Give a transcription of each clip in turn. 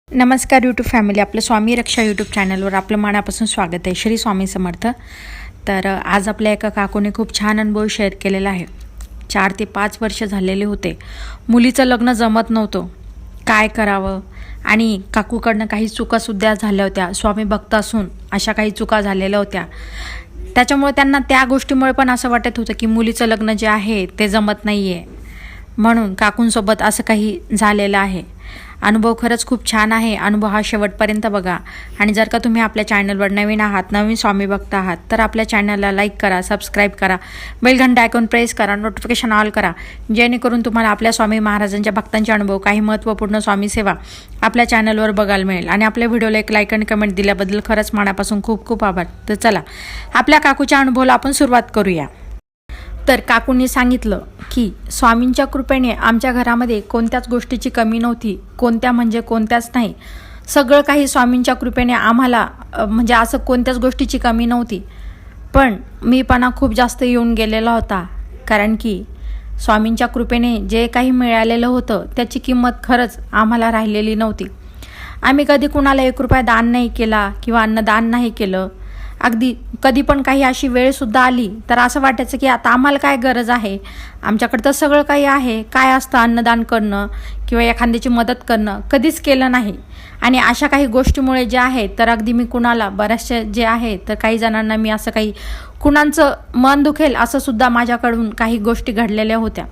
नमस्कार YouTube family, आपलं स्वामी रक्षा YouTube चॅनलवर आपलं मनापासून स्वागत आहे. श्री स्वामी समर्थ. तर आज आपल्या एका काकूने खूप छान अनुभव शेअर केलेला आहे. 4 ते 5 वर्ष झालेले होते, मुलीचं लग्न जमत नव्हतं, काय करावं. आणि काकूकडनं काही चुकासुद्धा झाल्या होत्या, स्वामी भक्त असून अशा काही चुका झालेल्या होत्या. त्याच्यामुळे त्यांना त्या गोष्टीमुळे पण असं वाटत होतं की मुलीचं लग्न जे आहे ते जमत नाही आहे, म्हणून काकूंसोबत असं काही झालेलं आहे. अनुभव खरंच खूप छान आहे. अनुभव हा शेवटपर्यंत बघा. आणि जर का तुम्ही आपल्या चॅनलवर नवीन आहात, नवीन स्वामी भक्त आहात, तर आपल्या चॅनलला लाईक करा, सबस्क्राईब करा, बेल घंटा आयकॉन प्रेस करा, नोटिफिकेशन ऑल करा, जेणेकरून तुम्हाला आपल्या स्वामी महाराजांच्या भक्तांचे अनुभव, काही महत्त्वपूर्ण स्वामी सेवा आपल्या चॅनलवर बघायला मिळेल. आणि आपल्या व्हिडिओला एक लाईक आणि कमेंट दिल्याबद्दल खरंच मनापासून खूप खूप आभार. तर चला आपल्या काकूच्या अनुभवाला आपण सुरुवात करूया. तर काकूंनी सांगितलं की स्वामींच्या कृपेने आमच्या घरामध्ये कोणत्याच गोष्टीची कमी नव्हती, कोणत्या म्हणजे कोणत्याच नाही. सगळं काही स्वामींच्या कृपेने आम्हाला म्हणजे असं कोणत्याच गोष्टीची कमी नव्हती. पण मीपणा खूप जास्त येऊन गेलेला होता, कारण की स्वामींच्या कृपेने जे काही मिळालेलं होतं त्याची किंमत खरंच आम्हाला राहिलेली नव्हती. आम्ही कधी कुणाला 1 रुपया दान नाही केला किंवा अन्नदान नाही केलं. अगदी कधी पण काही अशी वेळसुद्धा आली तर असं वाटायचं की आता आम्हाला काय गरज आहे, आमच्याकडं तर सगळं काही आहे, काय असतं अन्नदान करणं किंवा एखाद्याची मदत करणं, कधीच केलं नाही. आणि अशा काही गोष्टीमुळे जे आहे तर अगदी मी कुणाला बऱ्याचशा जे आहे तर काही जणांना मी असं काही कुणाचं मन दुखेल असं सुद्धा माझ्याकडून काही गोष्टी घडलेल्या होत्या.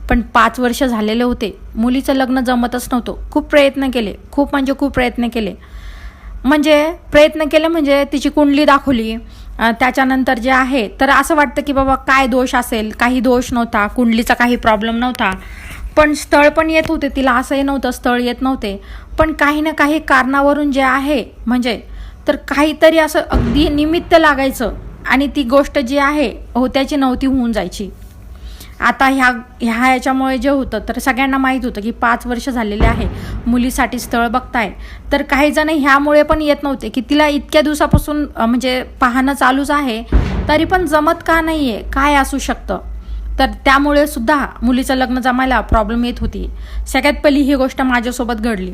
पण 5 वर्ष झालेले होते, मुलीचं लग्न जमतच नव्हतं. खूप प्रयत्न केले, खूप म्हणजे खूप प्रयत्न केले. म्हणजे तिची कुंडली दाखवली, त्याच्यानंतर जे आहे तर असं वाटतं की बाबा काय दोष असेल, काही दोष नव्हता, कुंडलीचा काही प्रॉब्लेम नव्हता. पण स्थळ पण येत होते तिला, असंही नव्हतं स्थळ येत नव्हते. पण काही ना काही कारणावरून जे आहे म्हणजे तर काहीतरी असं अगदी निमित्त लागायचं आणि ती गोष्ट जी आहे त्याची नव्हती होऊन जायची. आता ह्या याच्यामुळे जे होतं तर सगळ्यांना माहीत होतं की 5 वर्ष झालेले आहे, मुलीसाठी स्थळ बघताय. तर काही जण ह्यामुळे पण येत नव्हते की तिला इतक्या दिवसापासून म्हणजे पाहणं चालूच आहे, तरी पण जमत का नाही आहे, काय असू शकतं. तर त्यामुळे सुद्धा मुलीचं लग्न जमायला प्रॉब्लेम येत होती. सगळ्यात पहिली ही गोष्ट माझ्यासोबत घडली.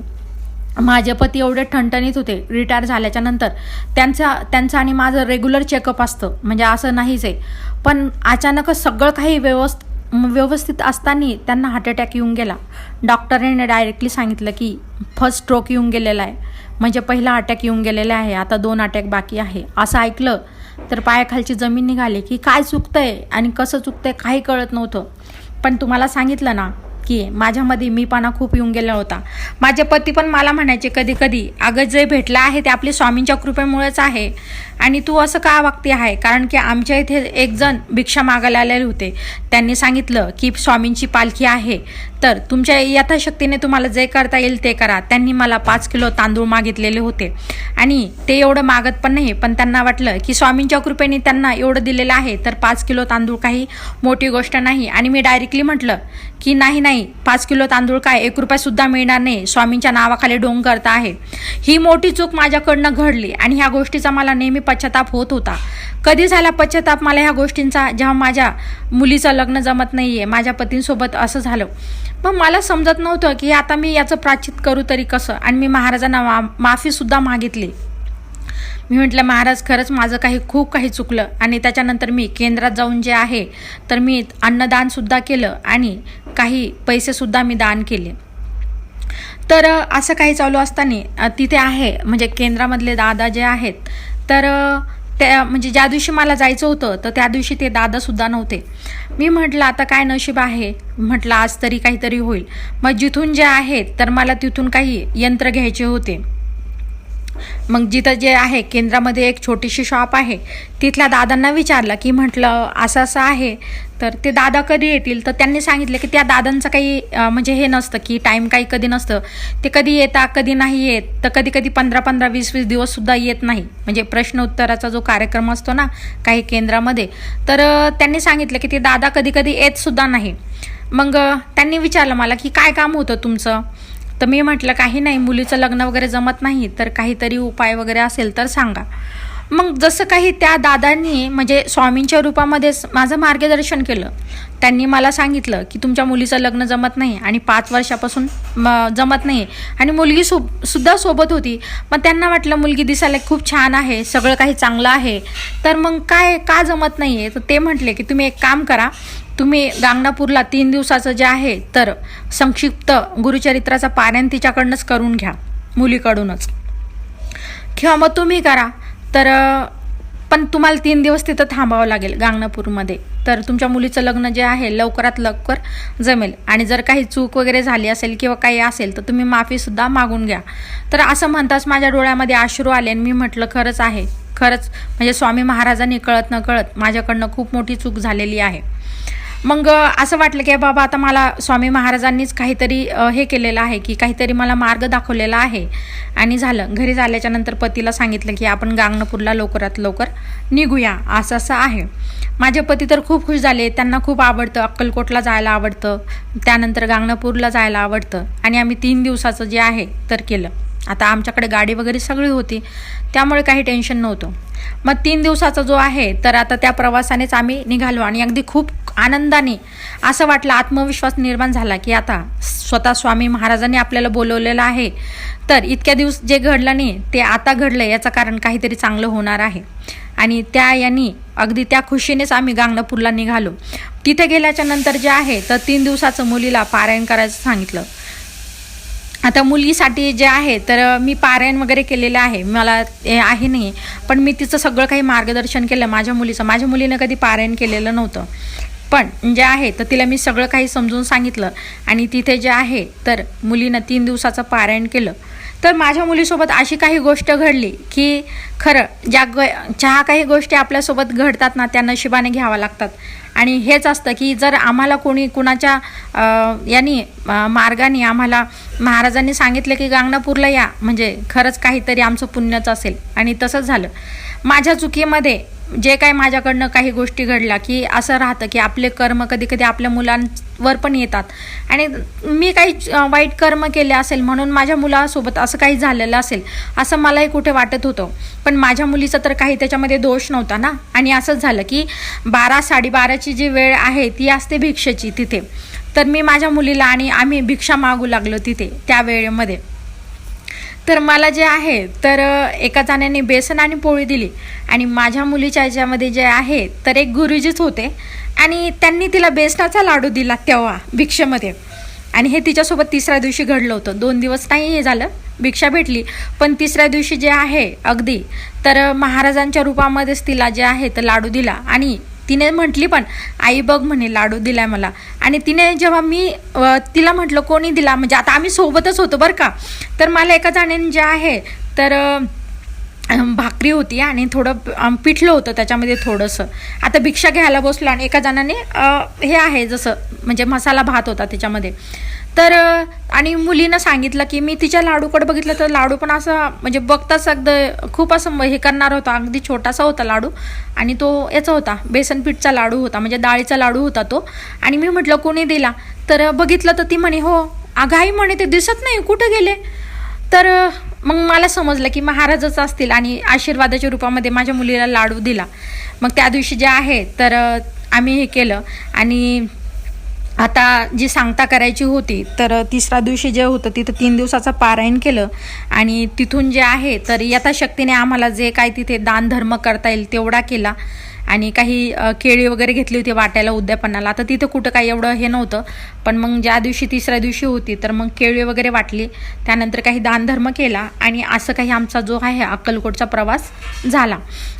माझे पती एवढे ठणठणीत होते, रिटायर झाल्याच्या नंतर त्यांचं आणि माझं रेग्युलर चेकअप असतं, म्हणजे असं नाहीच आहे. पण अचानकच सगळं काही व्यवस्थित असताना त्यांना हार्ट अटॅक येऊन गेला. डॉक्टरांनी डायरेक्टली सांगितलं की फर्स्ट स्ट्रोक येऊन गेलेला आहे, म्हणजे पहिला अटॅक येऊन गेलेला आहे, आता 2 अटॅक बाकी आहे. असं ऐकलं तर पायाखालची जमीन निघाली की काय चुकतंय आणि कसं चुकतंय काही कळत नव्हतं. पण तुम्हाला सांगितलं ना की माझ्यामध्ये मीपणा खूप येऊन गेला होता. माझे पती पण मला म्हणायचे कधी कधी, अगं जे भेटलं आहे ते आपल्या स्वामींच्या कृपेमुळेच आहे आणि तू असं का वागते आहे. कारण की आमच्या इथे एक जण भिक्षा मागायला आलेले होते. त्यांनी सांगितलं की स्वामींची पालखी आहे, तर तुमच्या यथाशक्तीने तुम्हाला जे करता येईल ते करा. त्यांनी मला 5 किलो तांदूळ मागितलेले होते आणि ते एवढं मागत पण नाही, पण त्यांना वाटलं की स्वामींच्या कृपेने त्यांना एवढं दिलेलं आहे तर 5 किलो तांदूळ काही मोठी गोष्ट नाही. आणि मी डायरेक्टली म्हटलं की नाही 5 किलो तांदूळ काय 1 रुपया सुद्धा मिळणार नाही, स्वामींच्या नावाखाली ढोंग करता आहे. ही मोठी चूक माझ्याकडनं घडली आणि ह्या गोष्टीचा मला नेहमी पश्चाताप होत होता. कधी झाला पश्चाताप मला ह्या गोष्टींचा, जेव्हा माझ्या मुलीचं लग्न जमत नाहीये, माझ्या पतींसोबत असं झालं. मग मला समजत नव्हतं की आता मी याचं प्रायश्चित्त करू तरी कसं. आणि मी महाराजांना माफीसुद्धा मागितली. मी म्हटलं महाराज खरंच माझं खूप काही चुकलं. आणि त्याच्यानंतर मी केंद्रात जाऊन जे आहे तर मी अन्नदानसुद्धा केलं आणि काही पैसेसुद्धा मी दान केले. तर असं काही चालू असताना तिथे आहे म्हणजे केंद्रामधले दादा जे आहेत तर त्या म्हणजे ज्या दिवशी मला जायचं होतं तर त्या दिवशी ते दादासुद्धा नव्हते. मी म्हटलं आता काय नशीब आहे, म्हटलं आज तरी काहीतरी होईल. मग जिथून जे आहेत तर मला तिथून काही यंत्र घ्यायचे होते. मग जिथं जे आहे केंद्रामध्ये एक छोटीशी शॉप आहे, तिथल्या दादांना विचारलं की म्हटलं असं असं आहे तर ते दादा कधी येतील. तर त्यांनी सांगितलं की त्या दादांचं काही म्हणजे हे नसतं की टाईम काही कधी नसतं, ते कधी येतात कधी नाही येत. तर कधी 15-15 20-20 दिवससुद्धा येत नाही, म्हणजे प्रश्न उत्तराचा जो कार्यक्रम असतो ना काही केंद्रामध्ये, तर त्यांनी सांगितलं की ते दादा कधी कधी येतसुद्धा नाही. मग त्यांनी विचारलं मला की काय काम होतं तुमचं. तर मी म्हटलं काही नाही, मुलीचं लग्न वगैरे जमत नाही तर काहीतरी उपाय वगैरे असेल तर सांगा. मग जसं काही त्या दादांनी म्हणजे स्वामींच्या रूपामध्येच माझं मार्गदर्शन केलं. त्यांनी मला सांगितलं की तुमच्या मुलीचं लग्न जमत नाही आणि 5 वर्षापासून जमत नाही आणि मुलगी सुद्धा सोबत होती. मग त्यांना वाटलं मुलगी दिसायला खूप छान आहे, सगळं काही चांगलं आहे, तर मग काय का जमत नाही आहे. तर ते म्हटले की तुम्ही एक काम करा, तुम्ही गाणगापूरला 3 दिवसाचं जे आहे तर संक्षिप्त गुरुचरित्राचा पारायण तिच्याकडनंच करून घ्या, मुलीकडूनच, किंवा मग तुम्ही करा. तर पण तुम्हाला 3 दिवस तिथं थांबावं लागेल गाणगापूरमध्ये, तर तुमच्या मुलीचं लग्न जे आहे लवकरात लवकर जमेल. आणि जर काही चूक वगैरे झाली असेल किंवा काही असेल तर तुम्ही माफीसुद्धा मागून घ्या. तर असं म्हणताच माझ्या डोळ्यामध्ये अश्रू आले आणि मी म्हटलं खरंच आहे, खरंच म्हणजे स्वामी महाराजांनी कळत न कळत माझ्याकडनं खूप मोठी चूक झालेली आहे. मग असं वाटलं की बाबा आता मला स्वामी महाराजांनीच काहीतरी हे केलेलं आहे, की काहीतरी मला मार्ग दाखवलेला आहे. आणि झालं. घरी झाल्याच्या नंतर पतीला सांगितलं की आपण गाणगापूरला लवकरात लवकर निघूया, असं असं आहे. माझे पती तर खूप खुश झाले, त्यांना खूप आवडतं, अक्कलकोटला जायला आवडतं, त्यानंतर गाणगापूरला जायला आवडतं. आणि आम्ही 3 दिवसाचं जे आहे तर केलं. आता आमच्याकडे गाडी वगैरे सगळी होती, त्यामुळे काही टेन्शन नव्हतं. मग 3 दिवसाचा जो आहे तर आता त्या प्रवासानेच आम्ही निघालो आणि अगदी खूप आनंदाने असं वाटलं, आत्मविश्वास निर्माण झाला की आता स्वतः स्वामी महाराजांनी आपल्याला बोलवलेलं आहे, तर इतक्या दिवस जे घडलं नाही ते आता घडलं, याचं कारण काहीतरी चांगलं होणार आहे. आणि त्या यांनी अगदी त्या खुशीनेच आम्ही गाणगापूरला निघालो. तिथे गेल्याच्या नंतर जे आहे तर 3 दिवसाचं मुलीला पारायण करायचं सांगितलं. आता मुलीसाठी जे आहे तर मी पारायण वगैरे केलेलं आहे, मला आहे नाही, पण मी तिचं सगळं काही मार्गदर्शन केलं माझ्या मुलीचं. माझ्या मुलीनं कधी पारायण केलेलं नव्हतं, पण जे आहे तर तिला मी सगळं काही समजून सांगितलं. आणि तिथे जे आहे तर मुलीनं 3 दिवसाचं पारायण केलं. तर माझ्या मुलीसोबत अशी काही गोष्ट घडली की खरं ज्या काही गोष्टी आपल्यासोबत घडतात ना त्या नशिबाने घ्याव्या लागतात. आणि हेच असतं की जर आम्हाला कुणाच्या मार्गाने आम्हाला महाराजांनी सांगितलं की गाणगापूरला या, म्हणजे खरंच काहीतरी आमचं पुण्यच असेल. आणि तसंच झालं. माझ्या चुकीमध्ये जे काय माझ्याकडनं काही गोष्टी घडल्या की असं राहतं की आपले कर्म कधी कधी आपल्या मुलांवर पण येतात. आणि मी काही वाईट कर्म केले असेल म्हणून माझ्या मुलासोबत असं काही झालेलं असेल असं मलाही कुठे वाटत होतं. पण माझ्या मुलीचा तर काही त्याच्यामध्ये दोष नव्हता ना. आणि असंच झालं की 12-12:30ची जी वेळ आहे ती असते भिक्षेची तिथे. तर मी माझ्या मुलीला आणि आम्ही भिक्षा मागू लागलो तिथे त्या वेळेमध्ये. तर मला जे आहे तर एका जणाने बेसन आणि पोळी दिली आणि माझ्या मुलीच्या ह्याच्यामध्ये जे आहे तर एक गुरुजीच होते आणि त्यांनी तिला बेसनाचा लाडू दिला तेव्हा भिक्षेमध्ये. आणि हे तिच्यासोबत 3ऱ्या दिवशी घडलं होतं. 2 दिवस नाही हे झालं, भिक्षा भेटली, पण 3ऱ्या दिवशी जे आहे अगदी तर महाराजांच्या रूपामध्येच तिला जे आहे तर लाडू दिला. आणि तिने म्हटली पण, आई बघ म्हणे लाडू दिलाय मला. आणि तिने जेव्हा मी तिला म्हटलं कोणी दिला, म्हणजे आता आम्ही सोबतच होतो बरं का, तर मला एका जणाने जे आहे तर भाकरी होती आणि थोडं पिठलं होतं त्याच्यामध्ये थोडंसं. आता भिक्षा घ्यायला बसलो आणि एका जणाने हे आहे जसं म्हणजे मसाला भात होता त्याच्यामध्ये. तर आणि मुलीनं सांगितलं की मी तिच्या लाडूकडे बघितलं तर लाडू पण असं म्हणजे बघताच अगदी खूप असं हे करणार होता, अगदी छोटासा होता लाडू. आणि तो याचा होता, बेसन पीठचा लाडू होता, म्हणजे डाळीचा लाडू होता तो. आणि मी म्हटलं कोणी दिला, तर बघितलं तर ती म्हणे हो आगाई म्हणे ते दिसत नाही कुठं गेले. तर मग मला समजलं की महाराजच असतील आणि आशीर्वादाच्या रूपामध्ये माझ्या मुलीला लाडू दिला. मग त्या दिवशी जे आहे तर आम्ही हे केलं. आणि आता जी सांगता करायची होती तर 3ऱ्या दिवशी जे होतं तिथं 3 दिवसाचं पारायण केलं. आणि तिथून जे आहे तर यथाशक्तीने आम्हाला जे काय तिथे दानधर्म करता येईल तेवढा केला. आणि काही केळी वगैरे घेतली होती वाटायला उद्यापनाला. आता तिथं कुठं काही एवढं हे नव्हतं, पण मग ज्या दिवशी 3ऱ्या दिवशी होती तर मग केळी वगैरे वाटली, त्यानंतर काही दानधर्म केला. आणि असं काही आमचा जो आहे अक्कलकोटचा प्रवास झाला.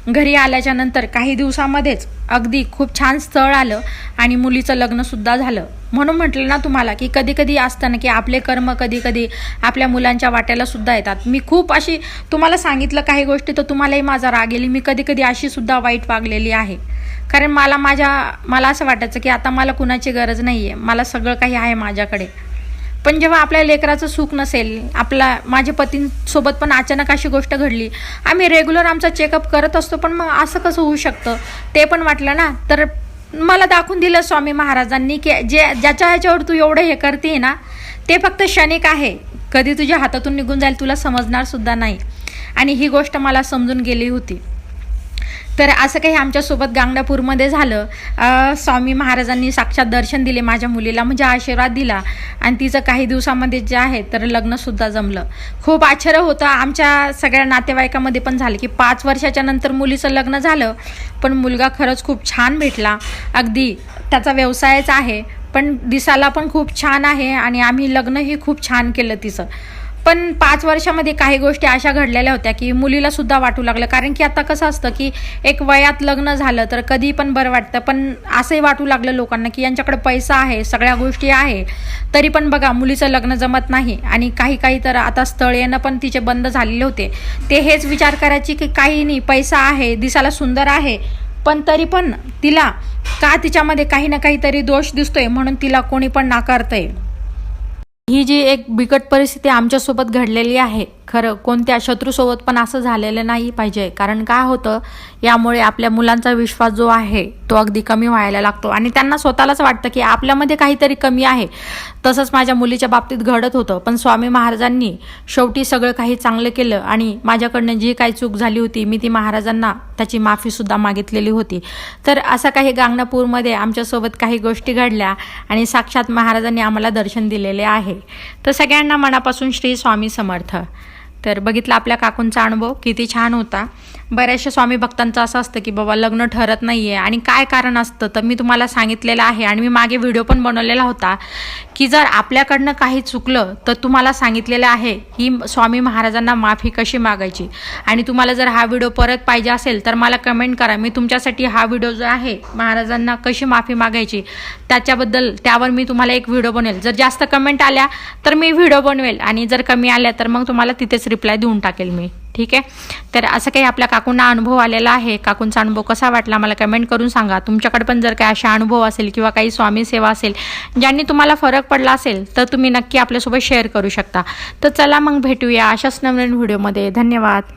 घरी आल्याच्या नंतर काही दिवसामध्येच अगदी खूप छान स्थळ आलं आणि मुलीचं लग्नसुद्धा झालं. म्हणून म्हटलं ना तुम्हाला की कधी कधी असतं ना की आपले कर्म कधी कधी आपल्या मुलांच्या वाट्याला सुद्धा येतात. मी खूप अशी तुम्हाला सांगितलं काही गोष्टी तर तुम्हालाही माझा राग येईल. मी कधी कधी अशी सुद्धा वाईट वागलेली आहे, कारण मला असं वाटायचं की आता मला कुणाची गरज नाही आहे, मला सगळं काही आहे माझ्याकडे. पण जेव्हा आपल्या लेकराचं सुख नसेल, माझ्या पतींसोबत पण अचानक अशी गोष्ट घडली. आम्ही रेग्युलर आमचा चेकअप करत असतो, पण मग असं कसं होऊ शकतं ते पण वाटलं ना. तर मला दाखवून दिलं स्वामी महाराजांनी की ज्याच्या ह्याच्यावर तू एवढं हे करते ना ते फक्त क्षणिक आहे, कधी तुझ्या हातातून निघून जाईल तुला समजणार सुद्धा नाही. आणि ही गोष्ट मला समजून गेली होती. तर असं काही आमच्यासोबत गाणगापूरमध्ये झालं. स्वामी महाराजांनी साक्षात दर्शन दिले माझ्या मुलीला, म्हणजे आशीर्वाद दिला आणि तिचं काही दिवसामध्ये जे आहे तर लग्नसुद्धा जमलं. खूप आश्चर्य होतं आमच्या सगळ्या नातेवाईकामध्ये पण झालं की 5 वर्षाच्या नंतर मुलीचं लग्न झालं, पण मुलगा खरंच खूप छान भेटला. अगदी त्याचा व्यवसायच आहे, पण दिसायला पण खूप छान आहे आणि आम्ही लग्नही खूप छान केलं तिचं. पण 5 वर्षामध्ये काही गोष्टी अशा घडलेल्या होत्या की मुलीला सुद्धा वाटू लागलं, कारण की आता कसं असतं की एक वयात लग्न झालं तर कधी पण बरं वाटतं, पण असंही वाटू लागलं लोकांना की यांच्याकडे पैसा आहे, सगळ्या गोष्टी आहे, तरी पण बघा मुलीचं लग्न जमत नाही. आणि काही तर आता स्थळ येणं पण तिचे बंद झालेले होते. ते हेच विचार करायची की काही नाही, पैसा आहे, दिसायला सुंदर आहे, पण तरी पण तिला का तिच्यामध्ये काही ना काहीतरी दोष दिसतोय म्हणून तिला कोणी पण नाकारतंय. ही जी एक बिकट परिस्थिती आमच्यासोबत घडलेली आहे, खरं कोणत्या शत्रूसोबत पण असं झालेलं नाही पाहिजे. कारण काय होतं, यामुळे आपल्या मुलांचा विश्वास जो आहे तो अगदी कमी व्हायला लागतो आणि त्यांना स्वतःलाच वाटतं की आपल्यामध्ये काहीतरी कमी आहे. तसंच माझ्या मुलीच्या बाबतीत घडत होतं, पण स्वामी महाराजांनी शेवटी सगळं काही चांगलं केलं आणि माझ्याकडनं जी काही चूक झाली होती मी ती महाराजांना त्याची माफीसुद्धा मागितलेली होती. तर असं काही गाणगापूरमध्ये आमच्यासोबत काही गोष्टी घडल्या आणि साक्षात महाराजांनी आम्हाला दर्शन दिलेले आहे. तर सगळ्यांना मनापासून श्री स्वामी समर्थ. तर बघितलं आपल्या काकूंचा अनुभव किती छान होता. बऱ्याचशा स्वामी भक्तांचं असं असतं की बाबा लग्न ठरत नाही आहे आणि काय कारण असतं, तर मी तुम्हाला सांगितलेलं आहे आणि मी मागे व्हिडिओ पण बनवलेला होता की जर आपल्याकडनं काही चुकलं तर तुम्हाला सांगितलेलं आहे की स्वामी महाराजांना माफी कशी मागायची. आणि तुम्हाला जर हा व्हिडिओ परत पाहिजे असेल तर मला कमेंट करा, मी तुमच्यासाठी हा व्हिडिओ जो आहे महाराजांना कशी माफी मागायची त्यावर मी तुम्हाला एक व्हिडिओ बनवेल. जर जास्त कमेंट आल्या तर मी व्हिडिओ बनवेल आणि जर कमी आल्या तर मग तुम्हाला तिथेच रिप्लाय देऊन टाकेल मी. ठीक आहे. तर असं काही आपल्या काकूंना अनुभव आलेला आहे. काकूंचा अनुभव कसा वाटला मला कमेंट करून सांगा. तुमच्याकडे पण जर काही अशा अनुभव असेल किंवा काही स्वामी सेवा असेल ज्यांनी तुम्हाला फरक पडला असेल तर तुम्ही नक्की आपल्यासोबत शेअर करू शकता. तर चला मग भेटूया अशाच नवीन व्हिडिओमध्ये. धन्यवाद.